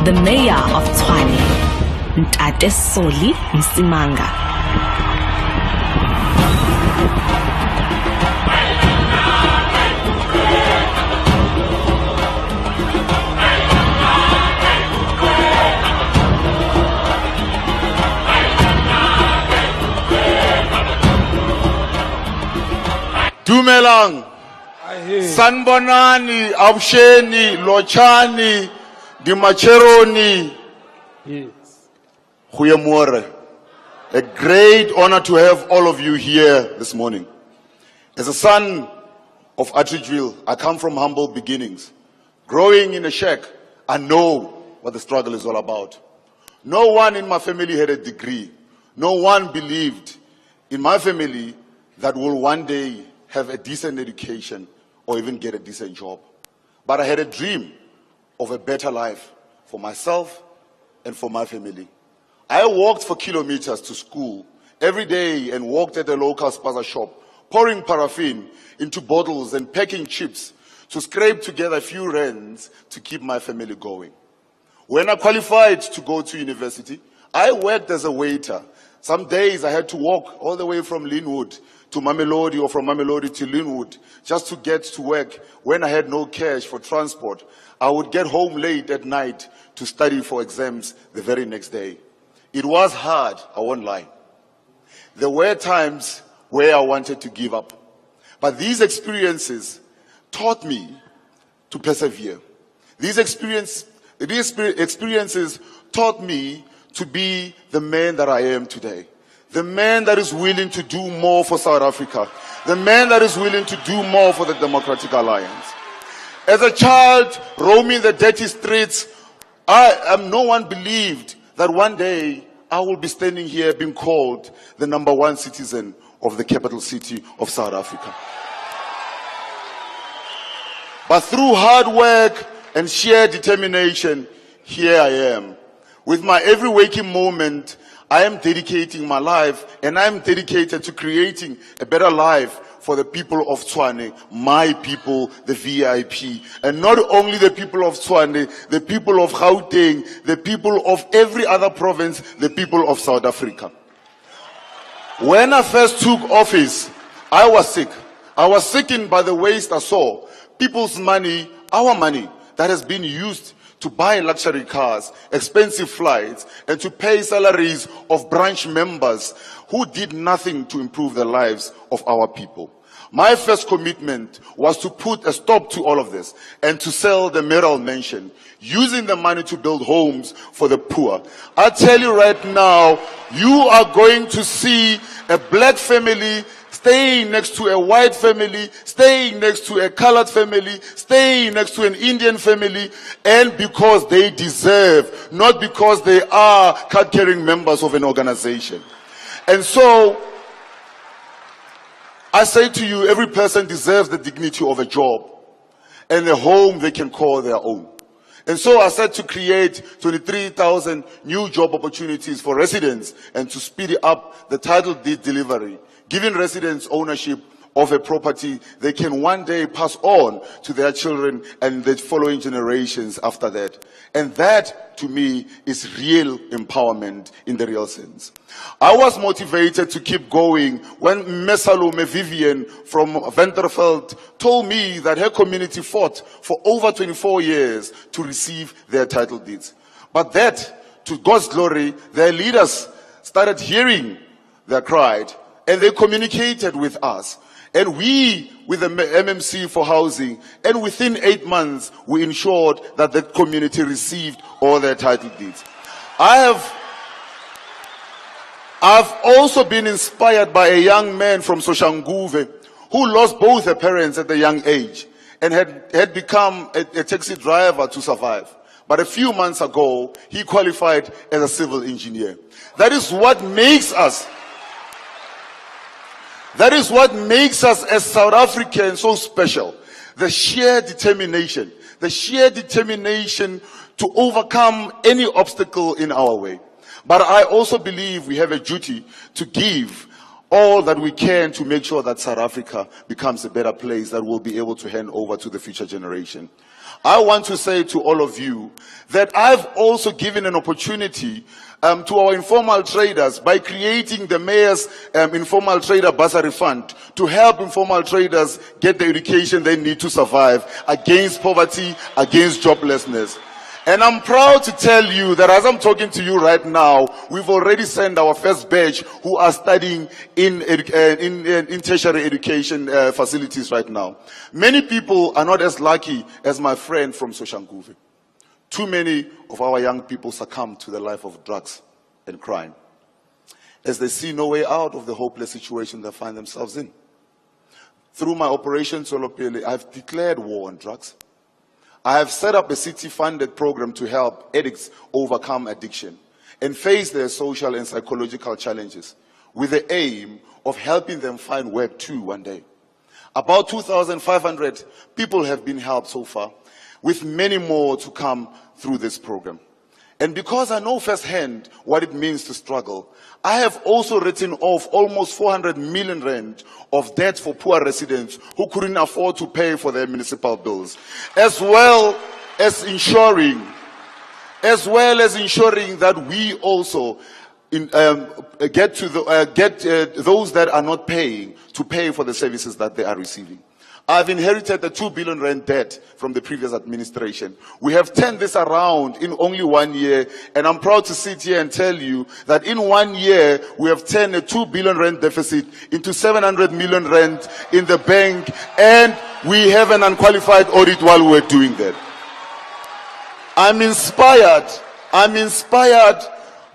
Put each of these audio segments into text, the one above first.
the mayor of Tshwane, Msimanga. Dumelang, Sanbonani, Abusheni, Lochani, Dimacheroni. Yes. Goeiemorgen. A great honor to have all of you here this morning. As a son of Atteridgeville, I come from humble beginnings. Growing in a shack, I know what the struggle is all about. No one in my family had a degree. No one believed in my family that will one day have a decent education or even get a decent job. But I had a dream of a better life for myself and for my family. I walked for kilometers to school every day and worked at a local spaza shop, pouring paraffin into bottles and packing chips to scrape together a few rands to keep my family going. When I qualified to go to university, I worked as a waiter. Some days I had to walk all the way from Linwood to Mamelodi or from Mamelodi to Linwood just to get to work. When I had no cash for transport, I would get home late at night to study for exams the very next day. It was hard, I won't lie. There were times where I wanted to give up. But these experiences taught me to persevere. These experiences taught me to be the man that I am today. The man that is willing to do more for South Africa. The man that is willing to do more for the Democratic Alliance. As a child roaming the dirty streets, no one believed that one day I will be standing here being called the #1 citizen of the capital city of South Africa. But through hard work and sheer determination, here I am. With my every waking moment, I am dedicating my life, and I am dedicated to creating a better life for the people of Tshwane, my people, the VIP. And not only the people of Tshwane, the people of Gauteng, the people of every other province, the people of South Africa. When I first took office, I was sick. I was sickened by the waste I saw. People's money, our money, that has been used to buy luxury cars, expensive flights, and to pay salaries of branch members who did nothing to improve the lives of our people. My first commitment was to put a stop to all of this and to sell the Meral Mansion, using the money to build homes for the poor. I tell you right now, you are going to see a black family staying next to a white family, staying next to a colored family, staying next to an Indian family, and because they deserve, not because they are card-carrying members of an organization. And so, I say to you, every person deserves the dignity of a job and a home they can call their own. And so I said to create 23,000 new job opportunities for residents and to speed up the title deed delivery, giving residents ownership of a property they can one day pass on to their children and the following generations after that. And that, to me, is real empowerment in the real sense. I was motivated to keep going when Mesalome Vivian from Venterveld told me that her community fought for over 24 years to receive their title deeds. But that, to God's glory, their leaders started hearing their cry and they communicated with us. And we, with the MMC for housing, and within 8 months, we ensured that the community received all their title deeds. I've also been inspired by a young man from Soshanguve who lost both her parents at a young age and had become a taxi driver to survive. But a few months ago, he qualified as a civil engineer. That is what makes us as South Africans so special. The sheer determination to overcome any obstacle in our way. But I also believe we have a duty to give all that we can to make sure that South Africa becomes a better place that we'll be able to hand over to the future generation. I want to say to all of you that I've also given an opportunity to our informal traders by creating the Mayor's Informal Trader Bursary Fund to help informal traders get the education they need to survive against poverty, against joblessness. And I'm proud to tell you that as I'm talking to you right now, we've already sent our first batch who are studying in tertiary education facilities right now. Many people are not as lucky as my friend from Soshanguve. Too many of our young people succumb to the life of drugs and crime as they see no way out of the hopeless situation they find themselves in. Through my Operation Solopele, I've declared war on drugs. I have set up a city-funded program to help addicts overcome addiction and face their social and psychological challenges with the aim of helping them find work too one day. About 2,500 people have been helped so far, with many more to come through this program. And because I know firsthand what it means to struggle, I have also written off almost 400 million rand of debt for poor residents who couldn't afford to pay for their municipal bills, as well as ensuring that we also get those that are not paying to pay for the services that they are receiving. I've inherited the 2 billion rand debt from the previous administration. We have turned this around in only 1 year, and I'm proud to sit here and tell you that in 1 year, we have turned a 2 billion rand deficit into 700 million rand in the bank, and we have an unqualified audit while we're doing that. I'm inspired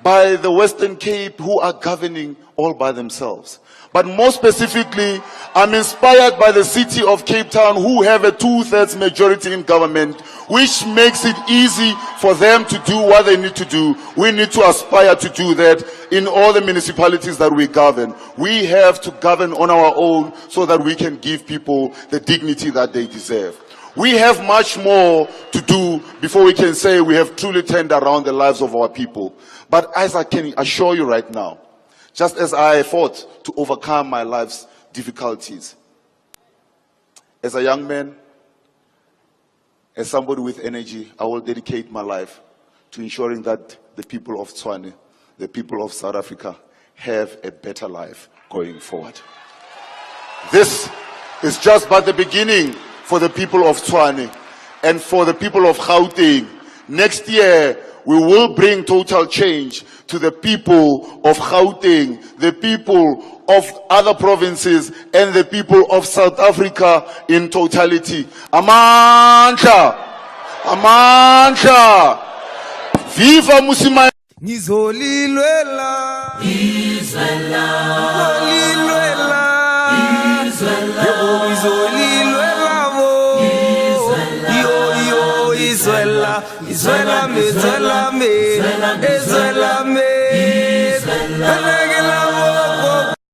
by the Western Cape, who are governing all by themselves. But more specifically, I'm inspired by the city of Cape Town, who have a 2/3 majority in government, which makes it easy for them to do what they need to do. We need to aspire to do that in all the municipalities that we govern. We have to govern on our own so that we can give people the dignity that they deserve. We have much more to do before we can say we have truly turned around the lives of our people. But as I can assure you right now, just as I fought to overcome my life's difficulties, as a young man, as somebody with energy, I will dedicate my life to ensuring that the people of Tshwane, the people of South Africa, have a better life going forward. This is just but the beginning for the people of Tshwane and for the people of Gauteng. Next year, we will bring total change to the people of Gauteng, the people of other provinces, and the people of South Africa in totality. Amandla! Amandla! Viva Msimanga! Ngizolilwela Izwela Ngizolilwela bo Izwela Izwela me Izwela me